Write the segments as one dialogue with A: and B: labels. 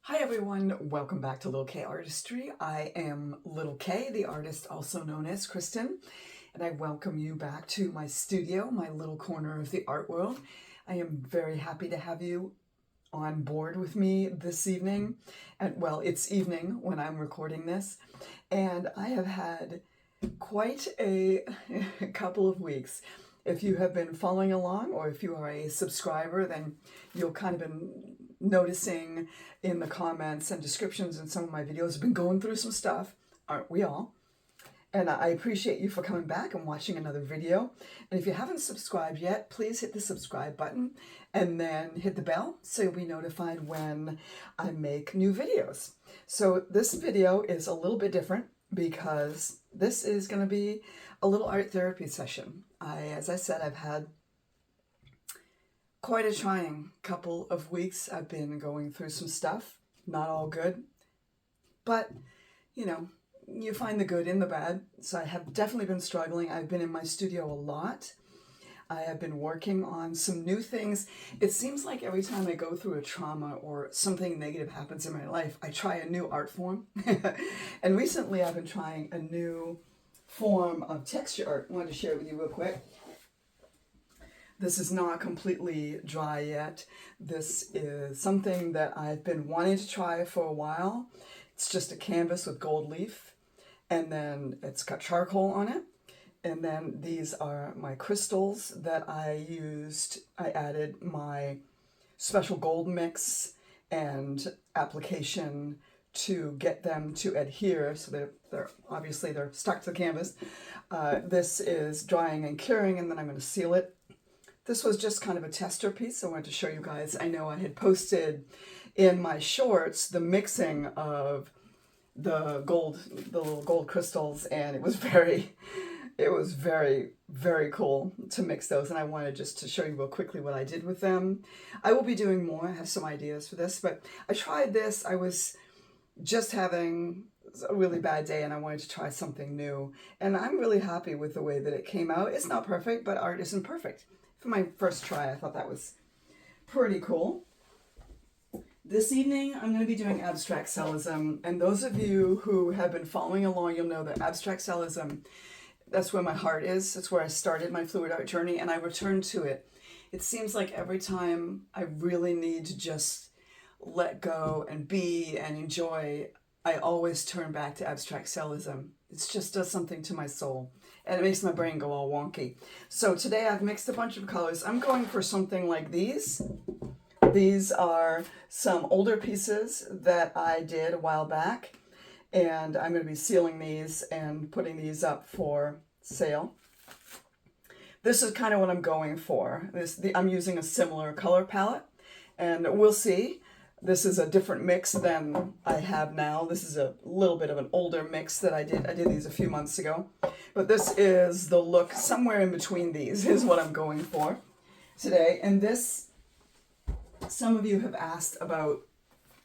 A: Hi everyone, welcome back to Little K Artistry. I am Little K, the artist also known as Kristen, and I welcome you back to my studio, my little corner of the art world. I am very happy to have you on board with me this evening. And well, it's evening when I'm recording this, and I have had quite a couple of weeks. If you have been following along, or if you are a subscriber, then you'll kind of been noticing in the comments and descriptions in some of my videos, I've been going through some stuff, aren't we all? And I appreciate you for coming back and watching another video. And if you haven't subscribed yet, please hit the subscribe button and then hit the bell so you'll be notified when I make new videos. So this video is a little bit different because this is going to be a little art therapy session. As I said, I've had quite a trying couple of weeks. I've been going through some stuff, not all good, but you know, you find the good in the bad. So I have definitely been struggling. I've been in my studio a lot. I have been working on some new things. It seems like every time I go through a trauma or something negative happens in my life, I try a new art form. And recently I've been trying a new form of texture art. I wanted to share it with you real quick. This is not completely dry yet. This is something that I've been wanting to try for a while. It's just a canvas with gold leaf, and then it's got charcoal on it. And then these are my crystals that I used. I added my special gold mix and application to get them to adhere, so they're obviously they're stuck to the canvas. This is drying and curing, and then I'm going to seal it. This was just kind of a tester piece I wanted to show you guys. I know I had posted in my shorts the mixing of the little gold crystals, and it was very, very cool to mix those. And I wanted just to show you real quickly what I did with them. I will be doing more. I have some ideas for this, but I tried this. I was just having a really bad day and I wanted to try something new. And I'm really happy with the way that it came out. It's not perfect, but art isn't perfect. For my first try, I thought that was pretty cool. This evening, I'm going to be doing Abstract Cellism, and those of you who have been following along, you'll know that Abstract Cellism, that's where my heart is. That's where I started my fluid art journey, and I return to it. It seems like every time I really need to just let go and be and enjoy, I always turn back to Abstract Cellism. It just does something to my soul, and it makes my brain go all wonky. So today I've mixed a bunch of colors. I'm going for something like these. These are some older pieces that I did a while back, and I'm going to be sealing these and putting these up for sale. This is kind of what I'm going for. I'm using a similar color palette, and we'll see. This is a different mix than I have now. This is a little bit of an older mix that I did. I did these a few months ago. But this is the look somewhere in between these is what I'm going for today. And this, some of you have asked about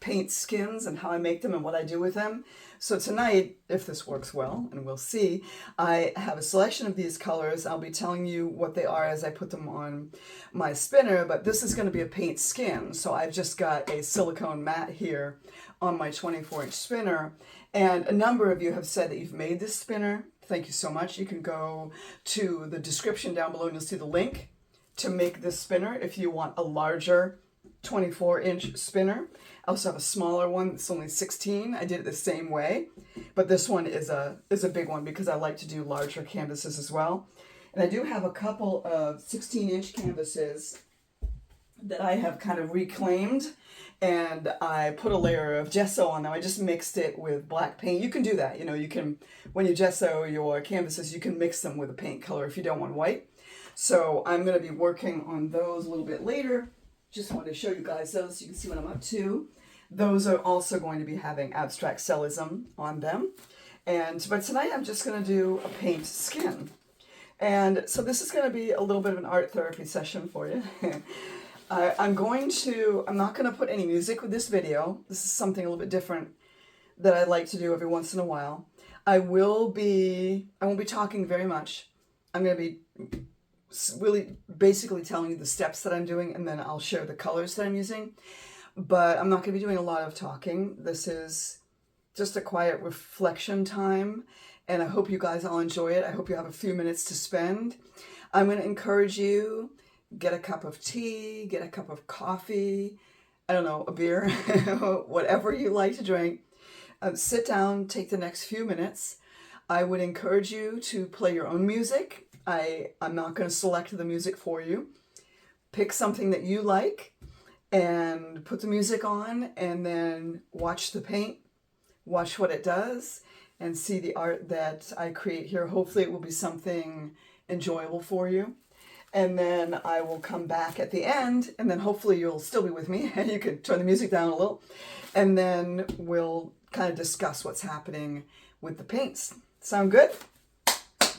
A: paint skins and how I make them and what I do with them. So tonight, if this works well, and we'll see, I have a selection of these colors. I'll be telling you what they are as I put them on my spinner, but this is going to be a paint skin. So I've just got a silicone mat here on my 24-inch spinner, and a number of you have said that you've made this spinner. Thank you so much. You can go to the description down below and you'll see the link to make this spinner if you want a larger 24-inch spinner. I also have a smaller one that's only 16. I did it the same way, but this one is a big one because I like to do larger canvases as well. And I do have a couple of 16-inch canvases that I have kind of reclaimed, and I put a layer of gesso on them. I just mixed it with black paint. You can do that. You know, you can, when you gesso your canvases, you can mix them with a paint color if you don't want white. So I'm going to be working on those a little bit later. Just wanted to show you guys those so you can see what I'm up to. Those are also going to be having Abstract Cellism on them. But tonight I'm just going to do a paint skin. And so this is going to be a little bit of an art therapy session for you. I'm not going to put any music with this video. This is something a little bit different that I like to do every once in a while. I won't be talking very much. I'm going to be really basically telling you the steps that I'm doing, and then I'll share the colors that I'm using. but I'm not going to be doing a lot of talking. This is just a quiet reflection time, and I hope you guys all enjoy it. I hope you have a few minutes to spend. I'm going to encourage you, get a cup of tea, get a cup of coffee, I don't know, a beer, whatever you like to drink. Sit down, take the next few minutes. I would encourage you to play your own music. I'm not going to select the music for you. Pick something that you like and put the music on, and then watch the paint, watch what it does, and see the art that I create here. Hopefully it will be something enjoyable for you. And then I will come back at the end, and then hopefully you'll still be with me, and you can turn the music down a little, and then we'll kind of discuss what's happening with the paints. Sound good?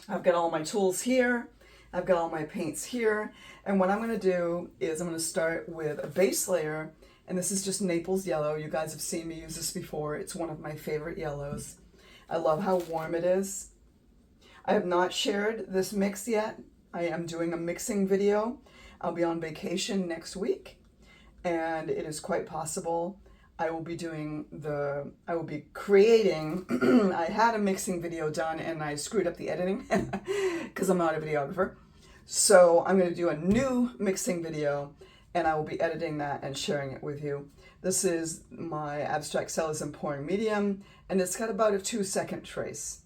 A: I've got all my tools here. I've got all my paints here. And what I'm going to do is I'm going to start with a base layer. And this is just Naples yellow. You guys have seen me use this before. It's one of my favorite yellows. I love how warm it is. I have not shared this mix yet. I am doing a mixing video. I'll be on vacation next week. And it is quite possible I will be creating, I had a mixing video done and I screwed up the editing because I'm not a videographer. So I'm going to do a new mixing video, and I will be editing that and sharing it with you. This is my Abstract Cellism pouring medium, and it's got about a 2-second trace.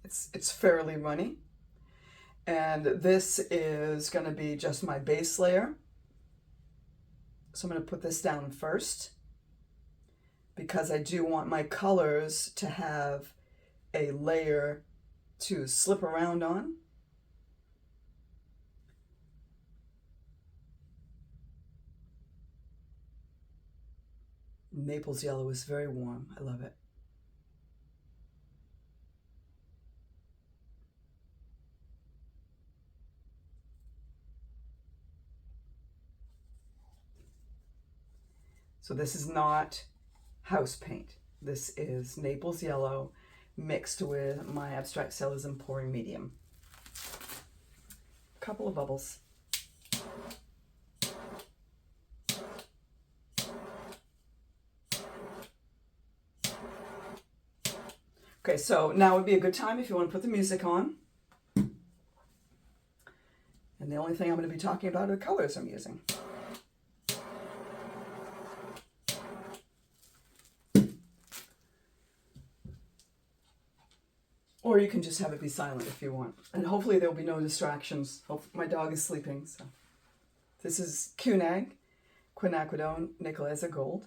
A: It's fairly runny. And this is going to be just my base layer. So I'm going to put this down first because I do want my colors to have a layer to slip around on. Naples yellow is very warm. I love it. So this is not house paint. This is Naples yellow mixed with my Abstract Cellism pouring medium. A couple of bubbles. Okay, so now would be a good time if you want to put the music on. And the only thing I'm going to be talking about are the colors I'm using. Or you can just have it be silent if you want. And hopefully there'll be no distractions. My dog is sleeping. So this is Cunag, Quinacridone, Nickeleza Gold.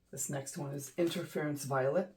A: This next one is Interference Violet.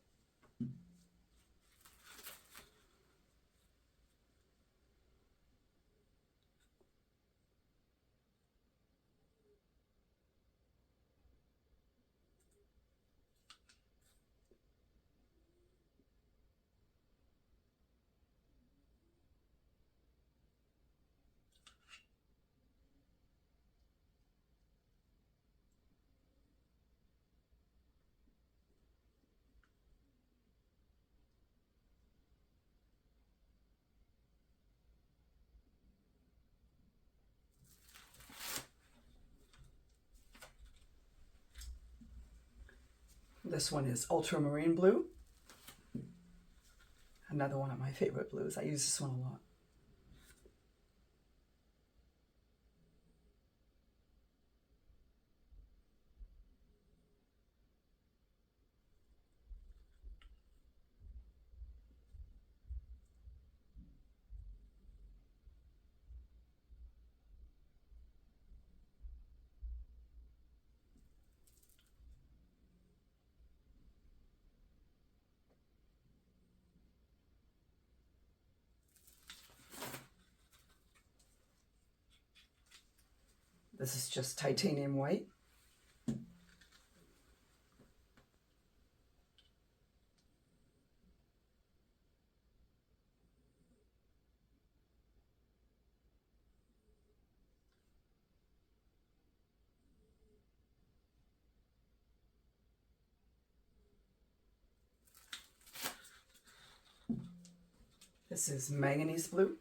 A: This one is Ultramarine Blue. Another one of my favorite blues. I use this one a lot. This is just titanium white. This is manganese blue.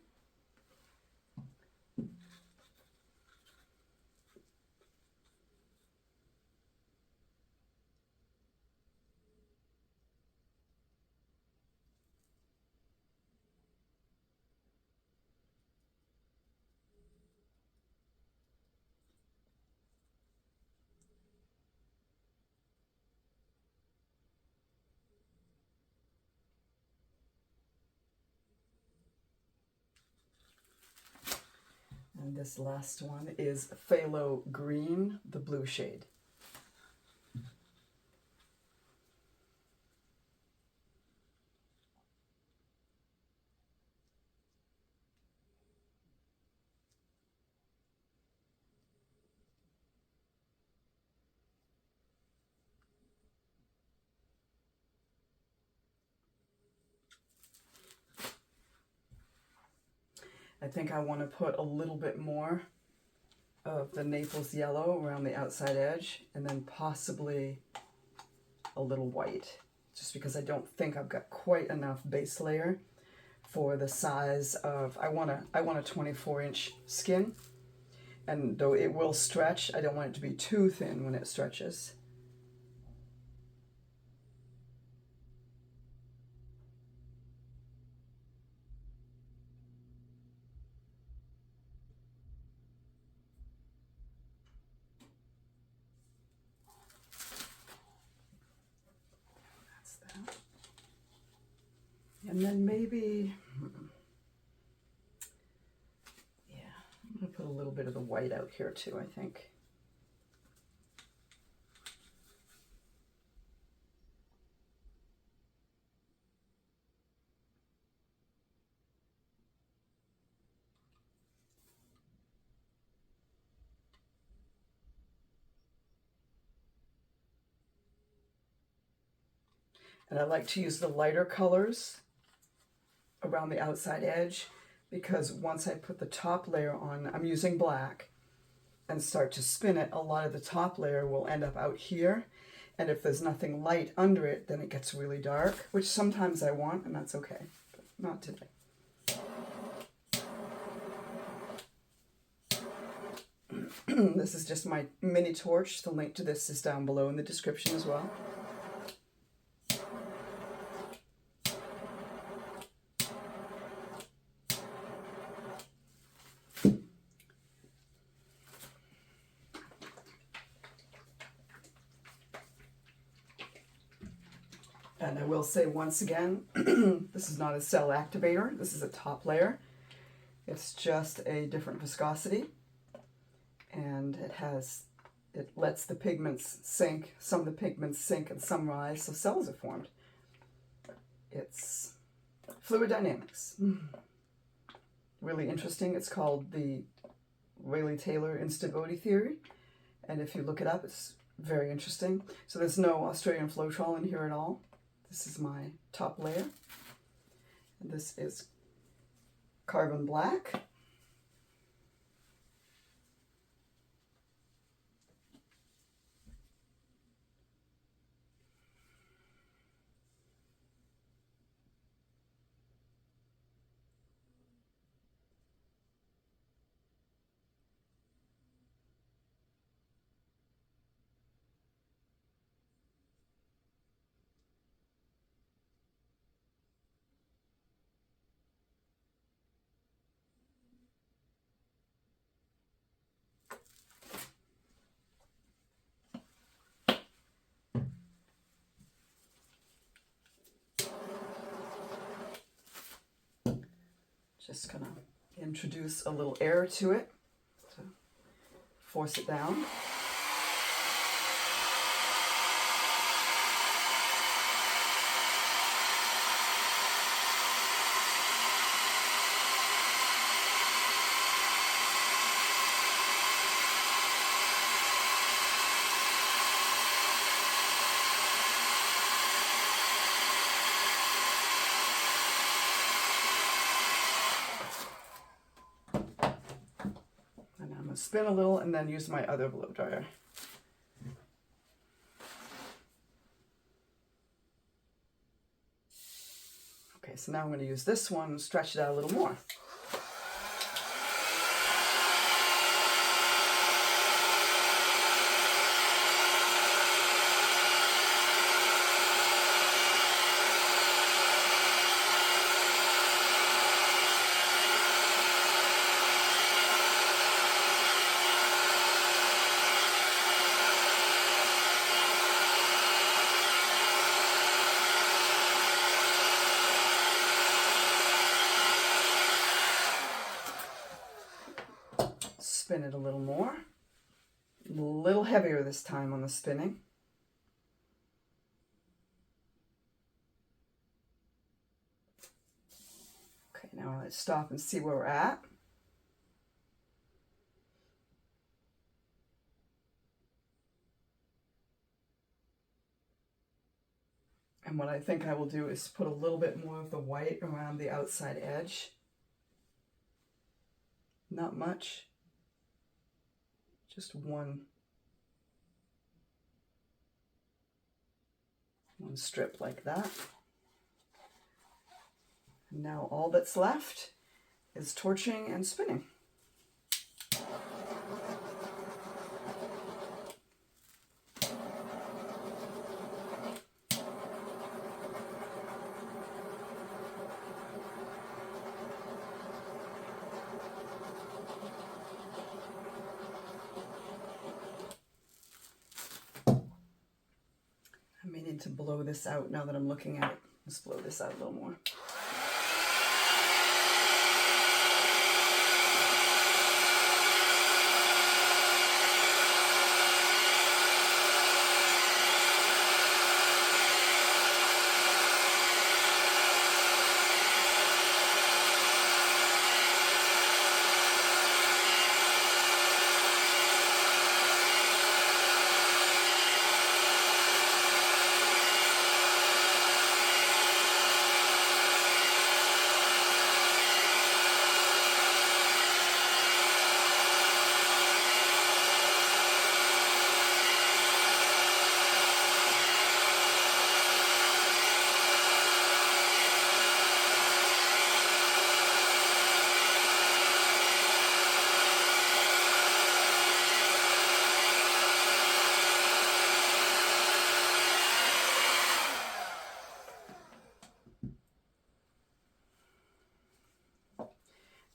A: And this last one is phthalo green, the blue shade. I think I want to put a little bit more of the Naples yellow around the outside edge, and then possibly a little white, just because I don't think I've got quite enough base layer for the size of, I want a 24-inch skin, and though it will stretch, I don't want it to be too thin when it stretches. And then maybe, yeah, I'm going to put a little bit of the white out here too, I think. And I like to use the lighter colors around the outside edge, because once I put the top layer on, I'm using black, and start to spin it, a lot of the top layer will end up out here. And if there's nothing light under it, then it gets really dark, which sometimes I want, and that's okay, but not today. This is just my mini torch. The link to this is down below in the description as well. And I will say once again, this is not a cell activator. This is a top layer. It's just a different viscosity. And it lets the pigments sink. Some of the pigments sink and some rise, so cells are formed. It's fluid dynamics. Really interesting. It's called the Rayleigh-Taylor instability theory. And if you look it up, it's very interesting. So there's no Australian floetrol in here at all. This is my top layer. And this is carbon black. Just gonna introduce a little air to it to force it down. Spin a little and then use my other blow dryer. Okay, so now I'm going to use this one and stretch it out a little more. Spin it a little more, a little heavier this time on the spinning. Okay, now let's stop and see where we're at. And what I think I will do is put a little bit more of the white around the outside edge. Not much. Just one strip like that. And now all that's left is torching and spinning. I may need to blow this out now that I'm looking at it. Let's blow this out a little more.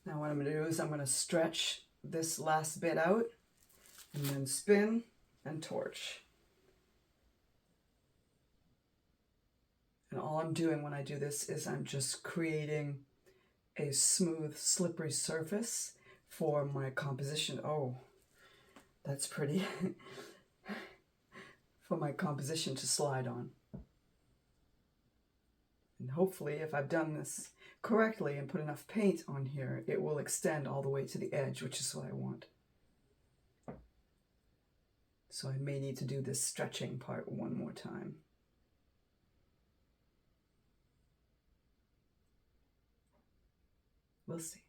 A: Now what I'm going to do is I'm going to stretch this last bit out and then spin and torch. And all I'm doing when I do this is I'm just creating a smooth, slippery surface for my composition. Oh, that's pretty. For my composition to slide on. And hopefully, if I've done this correctly and put enough paint on here, it will extend all the way to the edge, which is what I want. So I may need to do this stretching part one more time. We'll see.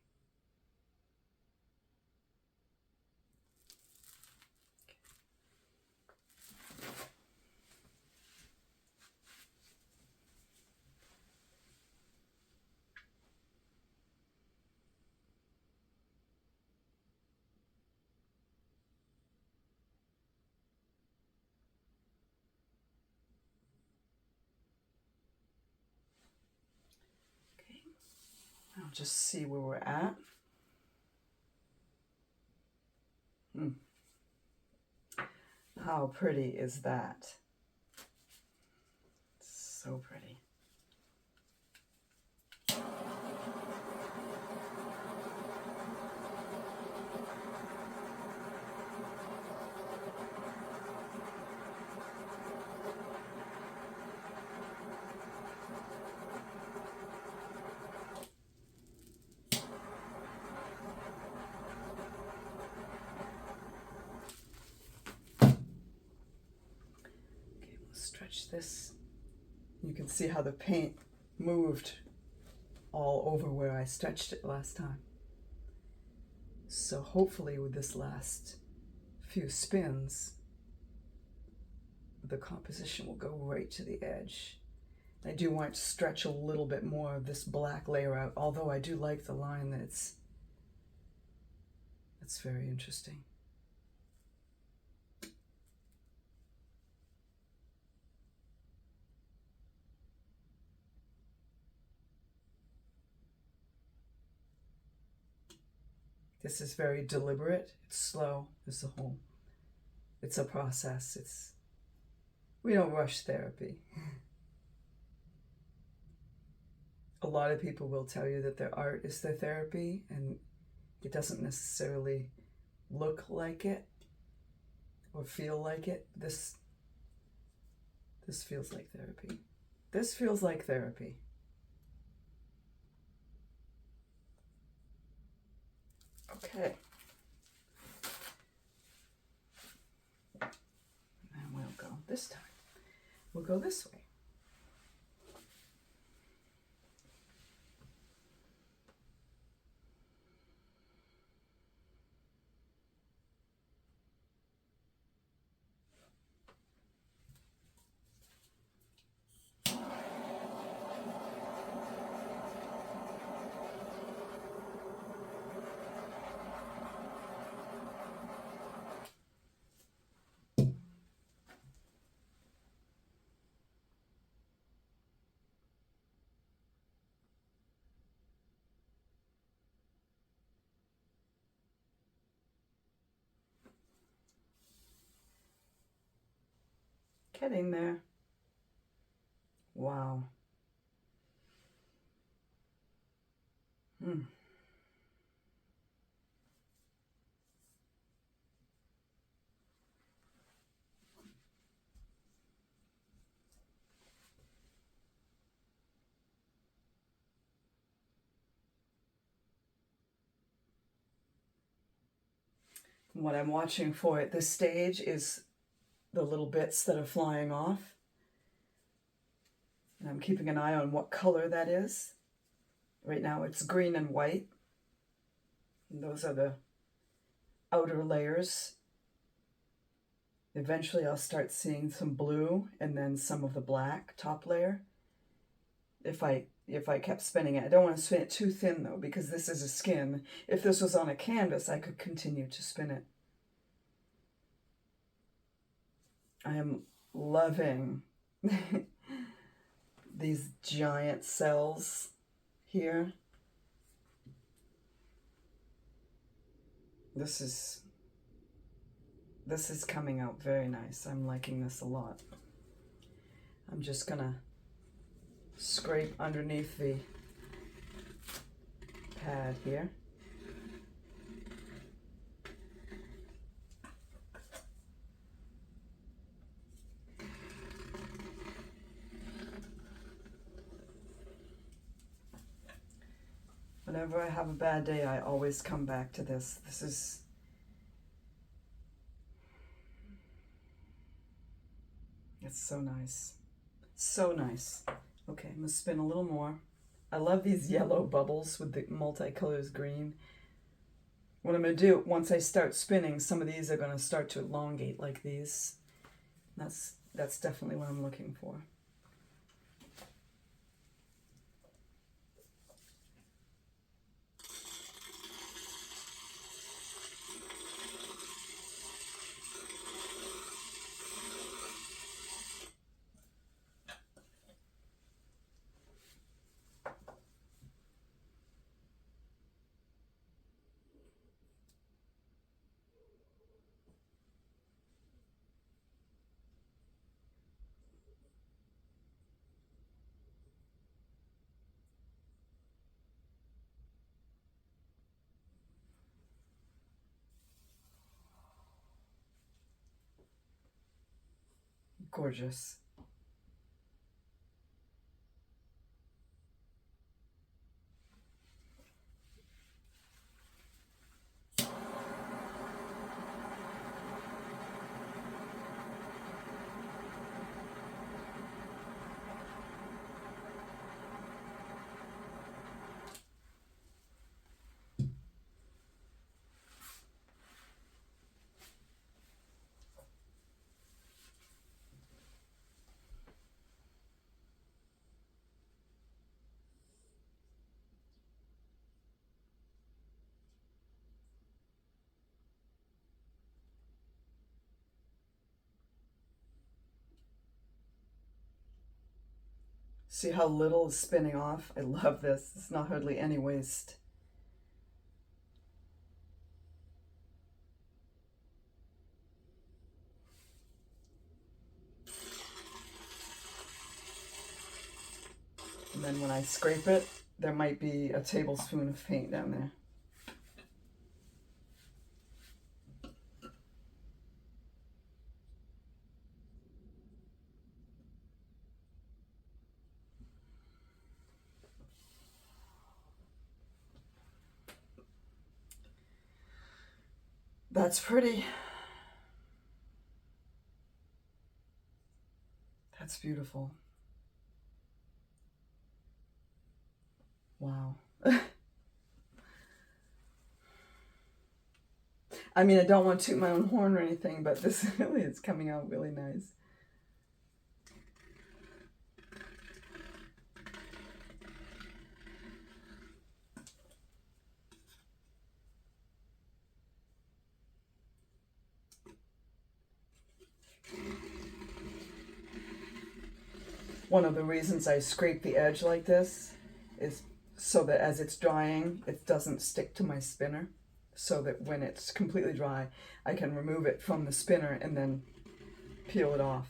A: I'll just see where we're at. How pretty is that? So pretty. Stretch this. You can see how the paint moved all over where I stretched it last time. So hopefully with this last few spins, the composition will go right to the edge. I do want to stretch a little bit more of this black layer out, although I do like the line that's very interesting. This is very deliberate. It's slow. It's a process. We don't rush therapy. A lot of people will tell you that their art is their therapy, and it doesn't necessarily look like it or feel like it. This feels like therapy. This feels like therapy. Okay. And we'll go this time. We'll go this way. Getting there. Wow. What I'm watching for at this stage is the little bits that are flying off. And I'm keeping an eye on what color that is. Right now it's green and white. And those are the outer layers. Eventually I'll start seeing some blue and then some of the black top layer. If I kept spinning it. I don't want to spin it too thin though, because this is a skin. If this was on a canvas, I could continue to spin it. I am loving these giant cells here. This is coming out very nice. I'm liking this a lot. I'm just gonna scrape underneath the pad here. Whenever I have a bad day, I always come back to this. It's so nice. So nice. Okay, I'm gonna spin a little more. I love these yellow bubbles with the multicolors green. What I'm gonna do, once I start spinning, some of these are gonna start to elongate like these. That's definitely what I'm looking for. Gorgeous. See how little is spinning off? I love this. It's not hardly any waste. And then when I scrape it, there might be a tablespoon of paint down there. That's pretty. That's beautiful. Wow. I mean, I don't want to toot my own horn or anything, but this really is coming out really nice. One of the reasons I scrape the edge like this is so that as it's drying, it doesn't stick to my spinner. So that when it's completely dry, I can remove it from the spinner and then peel it off.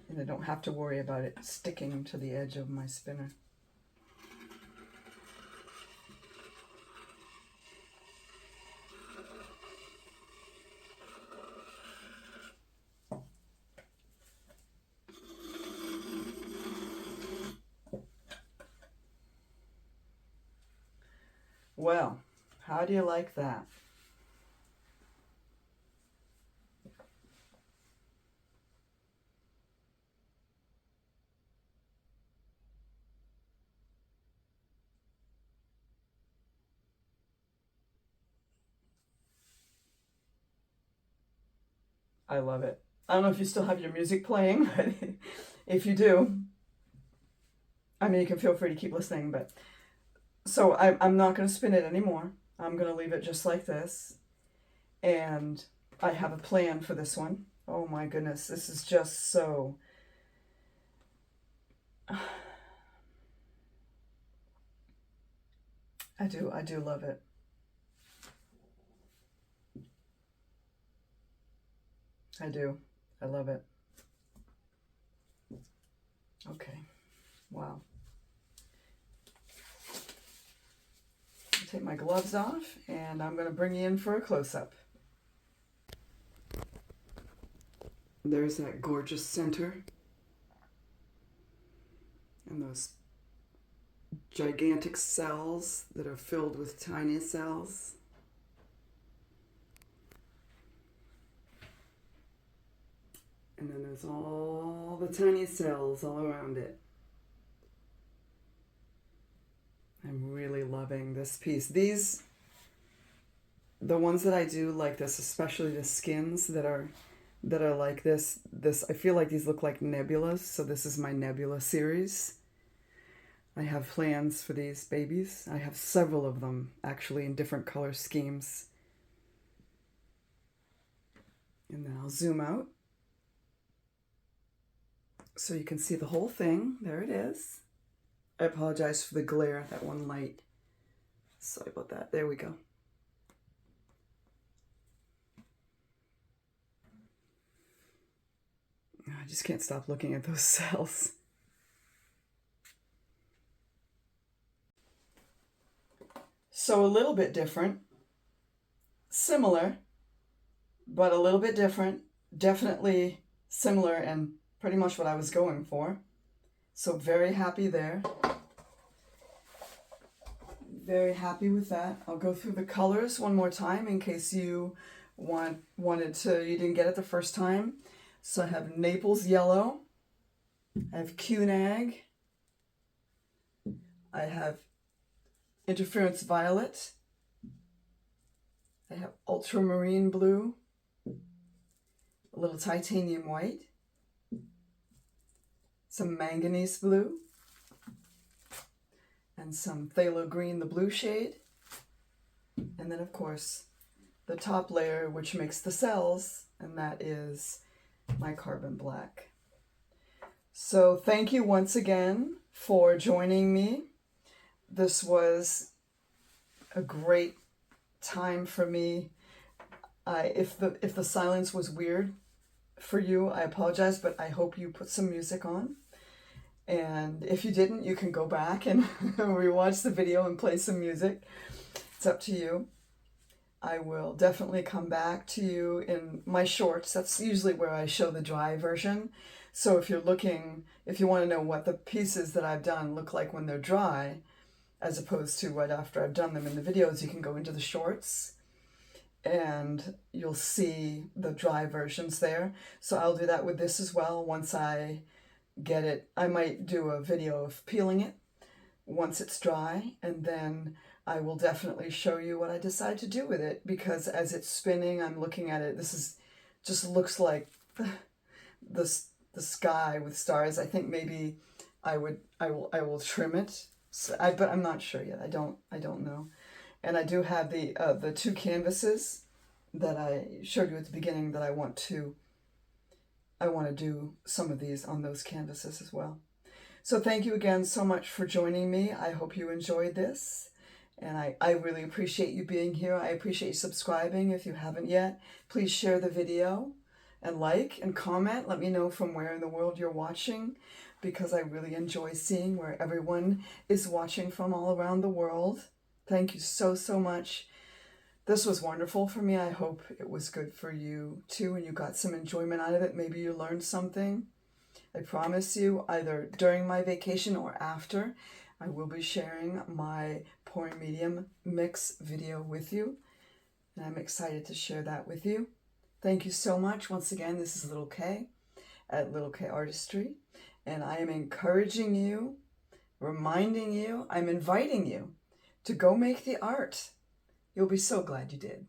A: And I don't have to worry about it sticking to the edge of my spinner. Well, how do you like that? I love it. I don't know if you still have your music playing, but if you do, I mean, you can feel free to keep listening, but so I'm not going to spin it anymore. I'm going to leave it just like this. And I have a plan for this one. Oh my goodness, this is just so... I do love it. I do. I love it. Okay. Wow. I'll take my gloves off and I'm going to bring you in for a close-up. There's that gorgeous center. And those gigantic cells that are filled with tiny cells. And then there's all the tiny cells all around it. I'm really loving this piece. These, the ones that I do like this, especially the skins that are like this, I feel like these look like nebulas, so this is my nebula series. I have plans for these babies. I have several of them, actually, in different color schemes. And then I'll zoom out so you can see the whole thing. There it is. I apologize for the glare, that one light. Sorry about that. There we go. I just can't stop looking at those cells. So a little bit different, similar, but a little bit different, definitely similar and pretty much what I was going for. So very happy there. Very happy with that. I'll go through the colors one more time in case you you didn't get it the first time. So I have Naples yellow, I have Cunag, I have Interference violet, I have ultramarine blue, a little titanium white, some manganese blue, and some phthalo green, the blue shade, and then of course the top layer which makes the cells, and that is my carbon black. So thank you once again for joining me. This was a great time for me. If the silence was weird for you, I apologize, but I hope you put some music on. And if you didn't, you can go back and rewatch the video and play some music. It's up to you. I will definitely come back to you in my shorts. That's usually where I show the dry version. So if you want to know what the pieces that I've done look like when they're dry, as opposed to right after I've done them in the videos, you can go into the shorts and you'll see the dry versions there. So I'll do that with this as well. Once I get it, I might do a video of peeling it once it's dry, and then I will definitely show you what I decide to do with it, because as it's spinning, I'm looking at it. Just looks like the sky with stars. I think maybe I will trim it. So but I'm not sure yet. I don't know. And I do have the two canvases that I showed you at the beginning that I want to do some of these on those canvases as well. So thank you again so much for joining me. I hope you enjoyed this. And I really appreciate you being here. I appreciate you subscribing if you haven't yet. Please share the video and like and comment. Let me know from where in the world you're watching, because I really enjoy seeing where everyone is watching from all around the world. Thank you so, so much. This was wonderful for me. I hope it was good for you too, and you got some enjoyment out of it. Maybe you learned something. I promise you, either during my vacation or after, I will be sharing my pouring medium mix video with you. And I'm excited to share that with you. Thank you so much. Once again, this is Little K at Little K Artistry. And I am encouraging you, reminding you, I'm inviting you to go make the art. You'll be so glad you did.